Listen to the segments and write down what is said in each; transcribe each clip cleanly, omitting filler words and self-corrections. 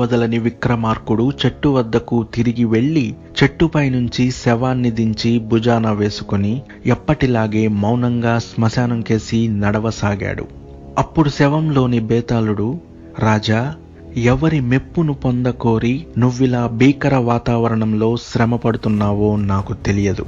వదలని విక్రమార్కుడు చెట్టు వద్దకు తిరిగి వెళ్లి చెట్టుపై నుంచి శవాన్ని దించి భుజాన వేసుకుని ఎప్పటిలాగే మౌనంగా శ్మశానం కేసి నడవసాగాడు. అప్పుడు శవంలోని బేతాళుడు, రాజా, ఎవరి మెప్పును పొందకోరి నువ్విలా భీకర వాతావరణంలో శ్రమపడుతున్నావో నాకు తెలియదు.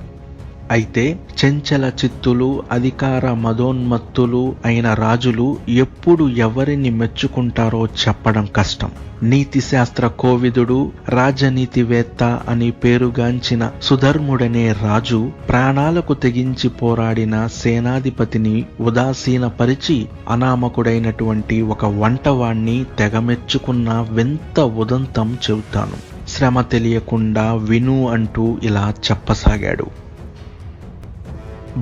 అయితే చెంచల చిత్తులు, అధికార మదోన్మత్తులు అయిన రాజులు ఎప్పుడు ఎవరిని మెచ్చుకుంటారో చెప్పడం కష్టం. నీతిశాస్త్ర కోవిదుడు, రాజనీతివేత్త అని పేరుగాంచిన సుధర్ముడనే రాజు ప్రాణాలకు తెగించి పోరాడిన సేనాధిపతిని ఉదాసీనపరిచి అనామకుడైనటువంటి ఒక వంటవాణ్ణి తెగమెచ్చుకున్న వింత ఉదంతం చెబుతాను. శ్రమ తెలియకుండా విను అంటూ ఇలా చెప్పసాగాడు.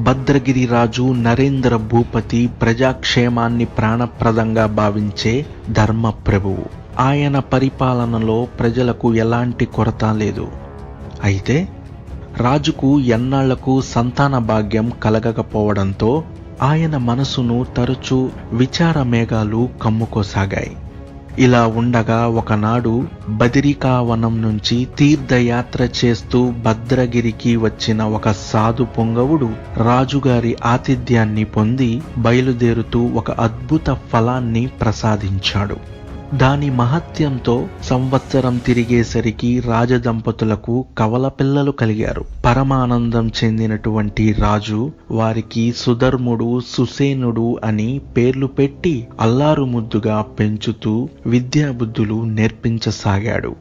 భద్రగిరి రాజు నరేంద్ర భూపతి ప్రజాక్షేమాన్ని ప్రాణప్రదంగా భావించే ధర్మప్రభువు. ఆయన పరిపాలనలో ప్రజలకు ఎలాంటి కొరత లేదు. అయితే రాజుకు ఎన్నాళ్లకు సంతాన భాగ్యం కలగకపోవడంతో ఆయన మనసును తరచూ విచార మేఘాలు కమ్ముకోసాగాయి. ఇలా ఉండగా ఒకనాడు బదరికావనం నుంచి తీర్థయాత్ర చేస్తూ భద్రగిరికి వచ్చిన ఒక సాధు పొంగవుడు రాజుగారి ఆతిథ్యాన్ని పొంది బయలుదేరుతూ ఒక అద్భుత ఫలాన్ని ప్రసాదించాడు. దాని మహత్యంతో సంవత్సరం తిరిగేసరికి రాజదంపతులకు కవల పిల్లలు కలిగారు. పరమానందం చెందినటువంటి రాజు వారికి సుధర్ముడు, సుసేనుడు అని పేర్లు పెట్టి అల్లారు ముద్దుగా పెంచుతూ విద్యాబుద్ధులు నేర్పించసాగాడు.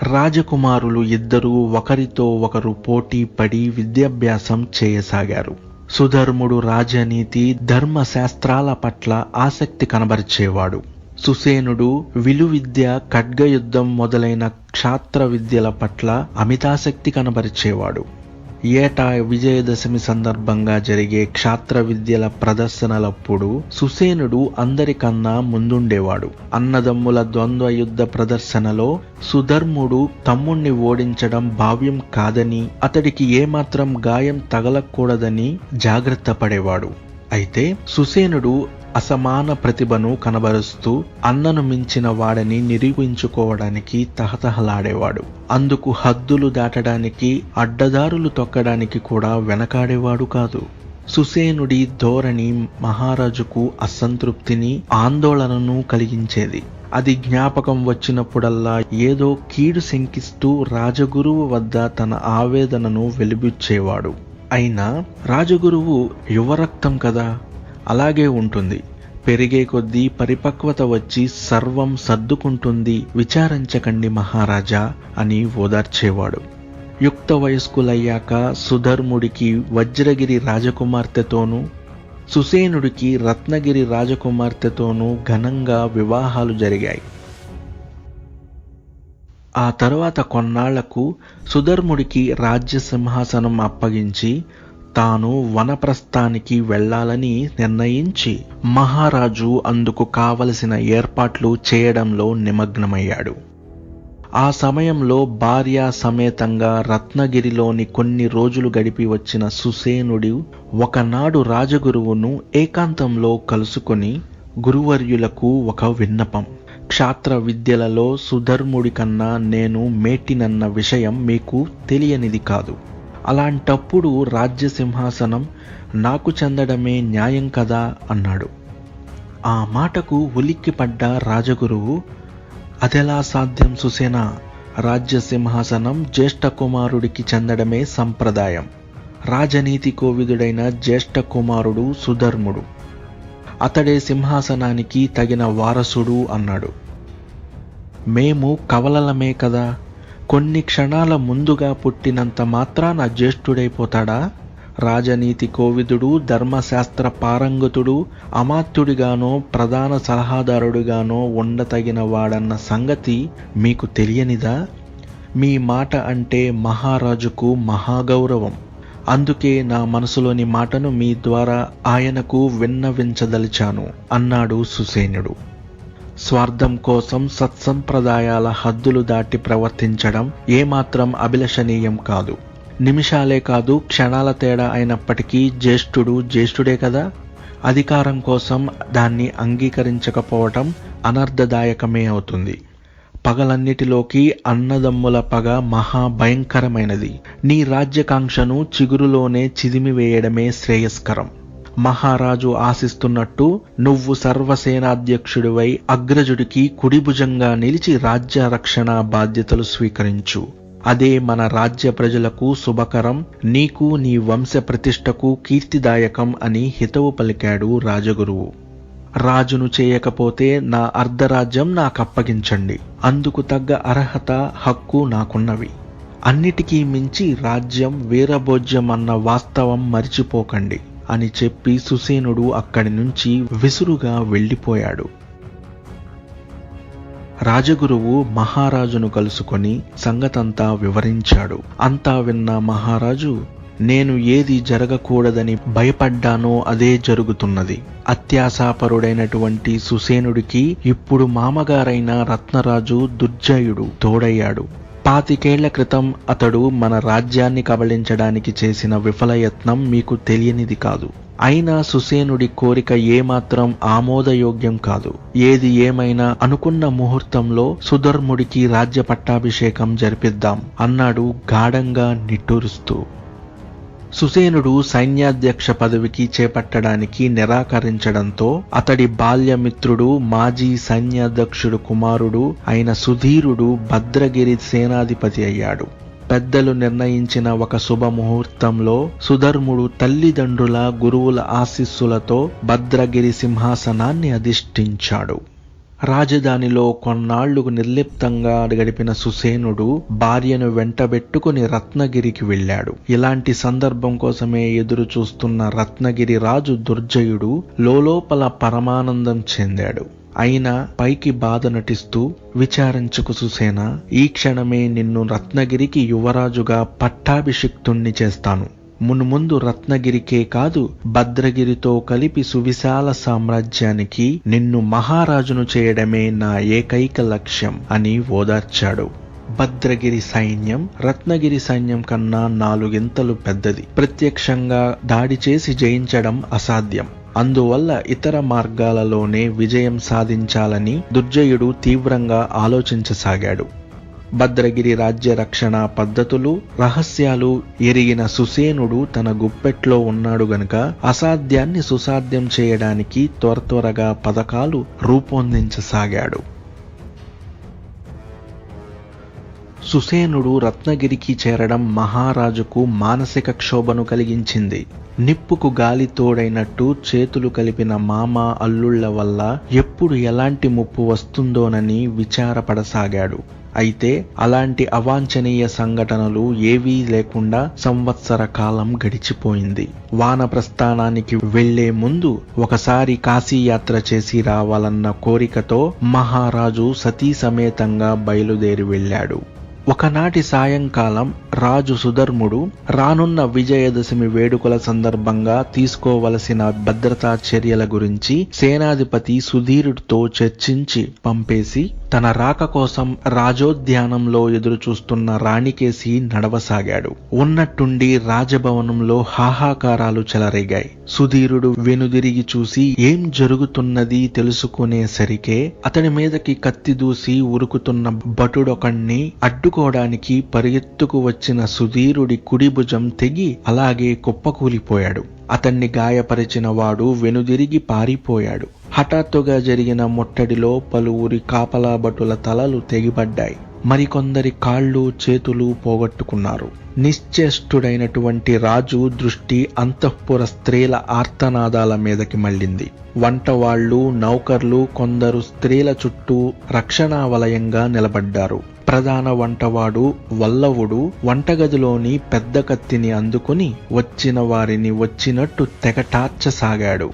రాజకుమారులు ఇద్దరూ ఒకరితో ఒకరు పోటీ పడి విద్యాభ్యాసం చేయసాగారు. సుధర్ముడు రాజనీతి, ధర్మశాస్త్రాల పట్ల ఆసక్తి కనబరిచేవాడు. సుసేనుడు విలువిద్య, ఖడ్గయుద్ధం మొదలైన క్షాత్ర విద్యల పట్ల అమితాసక్తి కనబరిచేవాడు. ఏటా విజయదశమి సందర్భంగా జరిగే క్షాత్ర విద్యల ప్రదర్శనలప్పుడు సుసేనుడు అందరికన్నా ముందుండేవాడు. అన్నదమ్ముల ద్వంద్వ యుద్ధ ప్రదర్శనలో సుధర్ముడు తమ్ముణ్ణి ఓడించడం భావ్యం కాదని, అతడికి ఏమాత్రం గాయం తగలకూడదని జాగ్రత్త పడేవాడు. అయితే సుసేనుడు అసమాన ప్రతిభను కనబరుస్తూ అన్నను మించిన వాడని నిరూపించుకోవడానికి తహతహలాడేవాడు. అందుకు హద్దులు దాటడానికి, అడ్డదారులు తొక్కడానికి కూడా వెనకాడేవాడు కాదు. సుసేనుడి ధోరణి మహారాజుకు అసంతృప్తిని, ఆందోళనను కలిగించేది. అది జ్ఞాపకం వచ్చినప్పుడల్లా ఏదో కీడు శంకిస్తూ రాజగురువు వద్ద తన ఆవేదనను వెలిబుచ్చేవాడు. అయినా రాజగురువు యువరక్తం కదా, అలాగే ఉంటుంది. పెరిగే కొద్దీ పరిపక్వత వచ్చి సర్వం సర్దుకుంటుంది, విచారించకండి మహారాజా అని ఓదార్చేవాడు. యుక్త వయస్కులయ్యాక సుధర్ముడికి వజ్రగిరి రాజకుమార్తెతోనూ, సుసేనుడికి రత్నగిరి రాజకుమార్తెతోనూ ఘనంగా వివాహాలు జరిగాయి. ఆ తరువాత కొన్నాళ్లకు సుధర్ముడికి రాజ్య సింహాసనం అప్పగించి తాను వనప్రస్థానికి వెళ్లాలని నిర్ణయించి మహారాజు అందుకు కావలసిన ఏర్పాట్లు చేయడంలో నిమగ్నమయ్యాడు. ఆ సమయంలో భార్య సమేతంగా రత్నగిరిలోని కొన్ని రోజులు గడిపి వచ్చిన సుసేనుడు ఒకనాడు రాజగురువును ఏకాంతంలో కలుసుకొని, గురువర్యులకు ఒక విన్నపం. క్షాత్ర విద్యలలో సుధర్ముడి కన్నా నేను మేటినన్న విషయం మీకు తెలియనిది కాదు. అలాంటప్పుడు రాజ్య సింహాసనం నాకు చెందడమే న్యాయం కదా అన్నాడు. ఆ మాటకు ఉలిక్కిపడ్డ రాజగురువు, అదెలా సాధ్యం సుసేనా? రాజ్య సింహాసనం జ్యేష్ఠ కుమారుడికి చెందడమే సంప్రదాయం. రాజనీతి కోవిదుడైన జ్యేష్ఠ కుమారుడు సుధర్ముడు, అతడే సింహాసనానికి తగిన వారసుడు అన్నాడు. మేము కవలలమే కదా, కొన్ని క్షణాల ముందుగా పుట్టినంత మాత్రాన జ్యేష్ఠుడైపోతాడా? రాజనీతి కోవిదుడు, ధర్మశాస్త్ర పారంగతుడు, అమాత్యుడిగానో ప్రధాన సలహాదారుడిగానో ఉండతగిన వాడన్న సంగతి మీకు తెలియనిదా? మీ మాట అంటే మహారాజుకు మహాగౌరవం. అందుకే నా మనసులోని మాటను మీ ద్వారా ఆయనకు విన్నవించదలిచాను అన్నాడు సుసేనుడు. స్వార్థం కోసం సత్సంప్రదాయాల హద్దులు దాటి ప్రవర్తించడం ఏమాత్రం అభిలషణీయం కాదు. నిమిషాలే కాదు, క్షణాల తేడా అయినప్పటికీ జ్యేష్ఠుడే కదా. అధికారం కోసం దాన్ని అంగీకరించకపోవటం అనర్థదాయకమే అవుతుంది. పగలన్నిటిలోకి అన్నదమ్ముల పగ మహాభయంకరమైనది. నీ రాజ్యకాంక్షను చిగురులోనే చిదిమివేయడమే శ్రేయస్కరం. మహారాజు ఆశిస్తున్నట్టు నువ్వు సర్వసేనాధ్యక్షుడివై అగ్రజుడికి కుడిభుజంగా నిలిచి రాజ్య రక్షణ బాధ్యతలు స్వీకరించు. అదే మన రాజ్య ప్రజలకు శుభకరం, నీకు నీ వంశ ప్రతిష్టకు కీర్తిదాయకం అని హితవు పలికాడు రాజగురువు. రాజును చేయకపోతే నా అర్ధరాజ్యం నాకప్పగించండి. అందుకు తగ్గ అర్హత, హక్కు నాకున్నవి. అన్నిటికీ మించి రాజ్యం వీరభోజ్యం అన్న వాస్తవం మరిచిపోకండి అని చెప్పి సుసేనుడు అక్కడి నుంచి విసురుగా వెళ్ళిపోయాడు. రాజగురువు మహారాజును కలుసుకొని సంగతంతా వివరించాడు. అంతా విన్న మహారాజు, నేను ఏది జరగకూడదని భయపడ్డానో అదే జరుగుతున్నది. అత్యాశాపరుడైనటువంటి సుసేనుడికి ఇప్పుడు మామగారైన రత్నరాజు దుర్జయుడు తోడయ్యాడు. 25 ఏళ్ల క్రితం అతడు మన రాజ్యాన్ని కబళించడానికి చేసిన విఫలయత్నం మీకు తెలియనిది కాదు. అయినా సుసేనుడి కోరిక ఏమాత్రం ఆమోదయోగ్యం కాదు. ఏది ఏమైనా అనుకున్న ముహూర్తంలో సుధర్ముడికి రాజ్య పట్టాభిషేకం జరిపిద్దాం అన్నాడు గాఢంగా నిట్టూరుస్తూ. సుసేనుడు సైన్యాధ్యక్ష పదవికి చేపట్టడానికి నిరాకరించడంతో అతడి బాల్యమిత్రుడు మాజీ సైన్యాధ్యక్షుడు కుమారుడు అయిన సుధీరుడు భద్రగిరి సేనాధిపతి అయ్యాడు. పెద్దలు నిర్ణయించిన ఒక శుభముహూర్తంలో సుధర్ముడు తల్లిదండ్రుల గురువుల ఆశీస్సులతో భద్రగిరి సింహాసనాన్ని అధిష్ఠించాడు. రాజధానిలో కొన్నాళ్లు నిర్లిప్తంగా గడిపిన సుసేనుడు భార్యను వెంటబెట్టుకుని రత్నగిరికి వెళ్ళాడు. ఇలాంటి సందర్భం కోసమే ఎదురు చూస్తున్న రత్నగిరి రాజు దుర్జయుడు లోలోపల పరమానందం చెందాడు. అయినా పైకి బాధ నటిస్తూ, విచారించుకు సుసేన, ఈ క్షణమే నిన్ను రత్నగిరికి యువరాజుగా పట్టాభిషిక్తుణ్ణి చేస్తాను. మున్ముందు రత్నగిరికే కాదు భద్రగిరితో కలిపి సువిశాల సామ్రాజ్యానికి నిన్ను మహారాజును చేయడమే నా ఏకైక లక్ష్యం అని ఓదార్చాడు. భద్రగిరి సైన్యం రత్నగిరి సైన్యం కన్నా 4 గింతలు పెద్దది. ప్రత్యక్షంగా దాడి చేసి జయించడం అసాధ్యం. అందువల్ల ఇతర మార్గాలలోనే విజయం సాధించాలని దుర్జయుడు తీవ్రంగా ఆలోచించసాగాడు. భద్రగిరి రాజ్య రక్షణ పద్ధతులు, రహస్యాలు ఎరిగిన సుసేనుడు తన గుప్పెట్లో ఉన్నాడు గనుక అసాధ్యాన్ని సుసాధ్యం చేయడానికి త్వరగా పథకాలు రూపొందించసాగాడు. సుసేనుడు రత్నగిరికి చేరడం మహారాజుకు మానసిక క్షోభను కలిగించింది. నిప్పుకు గాలి తోడైనట్టు చేతులు కలిపిన మామ అల్లుళ్ల వల్ల ఎప్పుడు ఎలాంటి ముప్పు వస్తుందోనని విచారపడసాగాడు. అయితే అలాంటి అవాంఛనీయ సంఘటనలు ఏవీ లేకుండా సంవత్సర కాలం గడిచిపోయింది. వానప్రస్థానానికి వెళ్లే ముందు ఒకసారి కాశీయాత్ర చేసి రావాలన్న కోరికతో మహారాజు సతీ సమేతంగా బయలుదేరి వెళ్ళాడు. ఒకనాటి సాయంకాలం రాజు సుధర్ముడు రానున్న విజయదశమి వేడుకల సందర్భంగా తీసుకోవలసిన భద్రతా చర్యల గురించి సేనాధిపతి సుధీరుడితో చర్చించి పంపేసి తన రాక కోసం రాజోద్యానంలో ఎదురుచూస్తున్న రాణికేసి నడవసాగాడు. ఉన్నట్టుండి రాజభవనంలో హాహాకారాలు చెలరేగాయి. సుధీరుడు వెనుదిరిగి చూసి ఏం జరుగుతున్నది తెలుసుకునేసరికే అతని మీదకి కత్తి దూసి ఉరుకుతున్న భటుడొకణ్ణి అడ్డుకోవడానికి పరిగెత్తుకు వచ్చిన సుధీరుడి కుడి భుజం తెగి అలాగే కుప్పకూలిపోయాడు. అతన్ని గాయపరిచిన వాడు వెనుదిరిగి పారిపోయాడు. హఠాత్తుగా జరిగిన ముట్టడిలో పలువురి కాపలా భటుల తలలు తెగిపడ్డాయి. మరికొందరి కాళ్ళు చేతులు పోగొట్టుకున్నారు. నిశ్చేష్టుడైనటువంటి రాజు దృష్టి అంతఃపుర స్త్రీల ఆర్తనాదాల మీదకి మళ్ళింది. వంటవాళ్లు, నౌకర్లు కొందరు స్త్రీల చుట్టూ రక్షణా వలయంగా నిలబడ్డారు. ప్రధాన వంటవాడు వల్లవుడు వంటగదిలోని పెద్ద కత్తిని అందుకుని వచ్చిన వారిని వచ్చినట్టు తెగటార్చసాగాడు.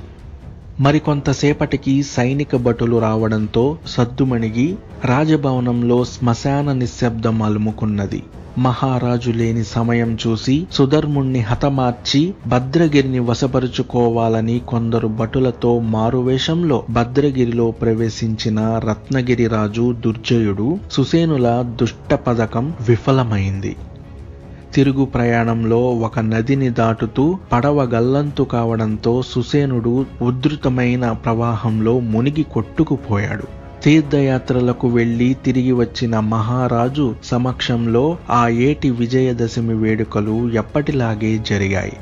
మరికొంతసేపటికి సైనిక భటులు రావడంతో సద్దుమణిగి రాజభవనంలో శ్మశాన నిశ్శబ్దం అలుముకున్నది. మహారాజు లేని సమయం చూసి సుధర్ముణ్ణి హతమార్చి భద్రగిరిని వశపరుచుకోవాలని కొందరు భటులతో మారువేషంలో భద్రగిరిలో ప్రవేశించిన రత్నగిరి రాజు దుర్జయుడు సుసేనుల దుష్ట పథకం విఫలమైంది. తిరుగు ప్రయాణంలో ఒక నదిని దాటుతూ పడవ గల్లంతు కావడంతో సుసేనుడు ఉధృతమైన ప్రవాహంలో మునిగి కొట్టుకుపోయాడు. తీర్థయాత్రలకు వెళ్లి తిరిగి వచ్చిన మహారాజు సమక్షంలో ఆ ఏటి విజయదశమి వేడుకలు ఎప్పటిలాగే జరిగాయి.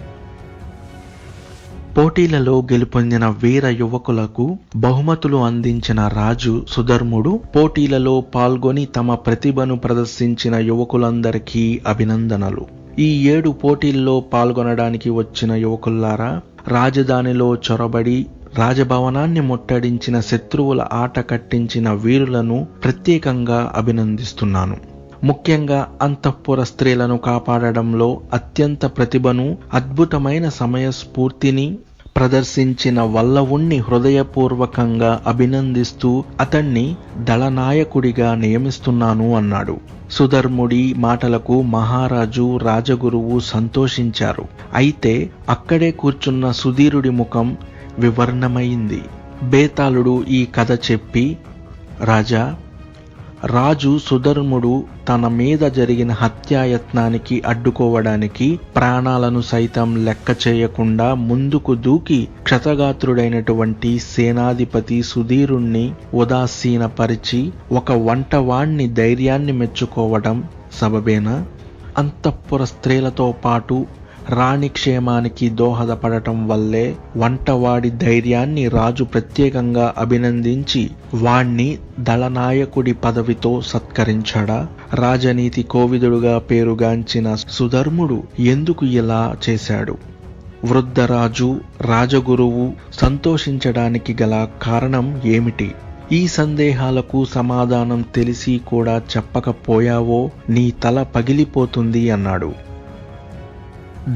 పోటీలలో గెలుపొందిన వీర యువకులకు బహుమతులు అందించిన రాజు సుధర్ముడు పోటీలలో పాల్గొని తమ ప్రతిభను ప్రదర్శించిన యువకులందరికీ అభినందనలు. ఈ 7 పోటీల్లో పాల్గొనడానికి వచ్చిన యువకుల్లారా, రాజధానిలో చొరబడి రాజభవనాన్ని ముట్టడించిన శత్రువుల ఆట కట్టించిన వీరులను ప్రత్యేకంగా అభినందిస్తున్నాను. ముఖ్యంగా అంతఃపుర స్త్రీలను కాపాడడంలో అత్యంత ప్రతిభను, అద్భుతమైన సమయస్ఫూర్తిని ప్రదర్శించిన వల్లవుణ్ణి హృదయపూర్వకంగా అభినందిస్తూ అతన్ని దళనాయకుడిగా నియమిస్తున్నాను అన్నాడు. సుధర్ముడి మాటలకు మహారాజు, రాజగురువు సంతోషించారు. అయితే అక్కడే కూర్చున్న సుధీరుడి ముఖం వివర్ణమైంది. బేతాళుడు ఈ కథ చెప్పి, రాజు సుధర్ముడు తన మీద జరిగిన హత్యాయత్నానికి అడ్డుకోవడానికి ప్రాణాలను సైతం లెక్క చేయకుండా ముందుకు దూకి క్షతగాత్రుడైనటువంటి సేనాధిపతి సుధీరుణ్ణి ఉదాసీనపరిచి ఒక వంటవాణ్ణి ధైర్యాన్ని మెచ్చుకోవడం సబబేనా? అంతఃపుర స్త్రీలతో పాటు రాణి క్షేమానికి దోహదపడటం వల్లే వంటవాడి ధైర్యాన్ని రాజు ప్రత్యేకంగా అభినందించి వాణ్ణి దళనాయకుడి పదవితో సత్కరించడా? రాజనీతి కోవిదుడుగా పేరుగాంచిన సుధర్ముడు ఎందుకు ఇలా చేశాడు? వృద్ధరాజు, రాజగురువు సంతోషించడానికి గల కారణం ఏమిటి? ఈ సందేహాలకు సమాధానం తెలిసి కూడా చెప్పకపోయావో నీ తల పగిలిపోతుంది అన్నాడు.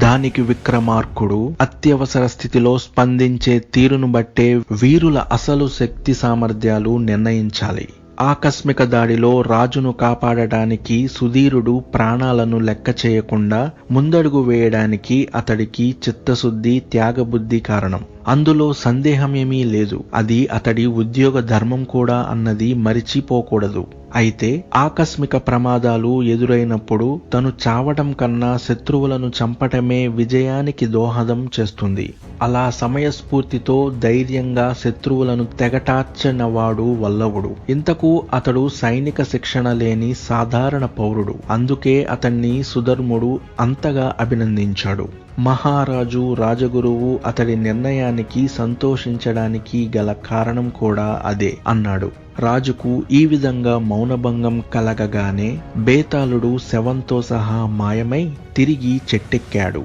దానికి విక్రమార్కుడు, అత్యవసర స్థితిలో స్పందించే తీరును బట్టే వీరుల అసలు శక్తి సామర్థ్యాలు నిర్ణయించాలి. ఆకస్మిక దాడిలో రాజును కాపాడటానికి సుధీరుడు ప్రాణాలను లెక్క చేయకుండా ముందడుగు వేయడానికి అతడికి చిత్తశుద్ధి, త్యాగబుద్ధి కారణం. అందులో సందేహమేమీ లేదు. అది అతడి ఉద్యోగ ధర్మం కూడా అన్నది మరిచిపోకూడదు. అయితే ఆకస్మిక ప్రమాదాలు ఎదురైనప్పుడు తను చావడం కన్నా శత్రువులను చంపటమే విజయానికి దోహదం చేస్తుంది. అలా సమయస్ఫూర్తితో ధైర్యంగా శత్రువులను తెగటార్చినవాడు వల్లవుడు. ఇంతకు అతడు సైనిక శిక్షణ లేని సాధారణ పౌరుడు. అందుకే అతన్ని సుధర్ముడు అంతగా అభినందించాడు. మహారాజు, రాజగురువు అతడి నిర్ణయానికి సంతోషించడానికి గల కారణం కూడా అదే అన్నాడు. రాజుకు ఈ విధంగా మౌనభంగం కలగగానే బేతాళుడు శవంతో సహా మాయమై తిరిగి చెట్టెక్కాడు.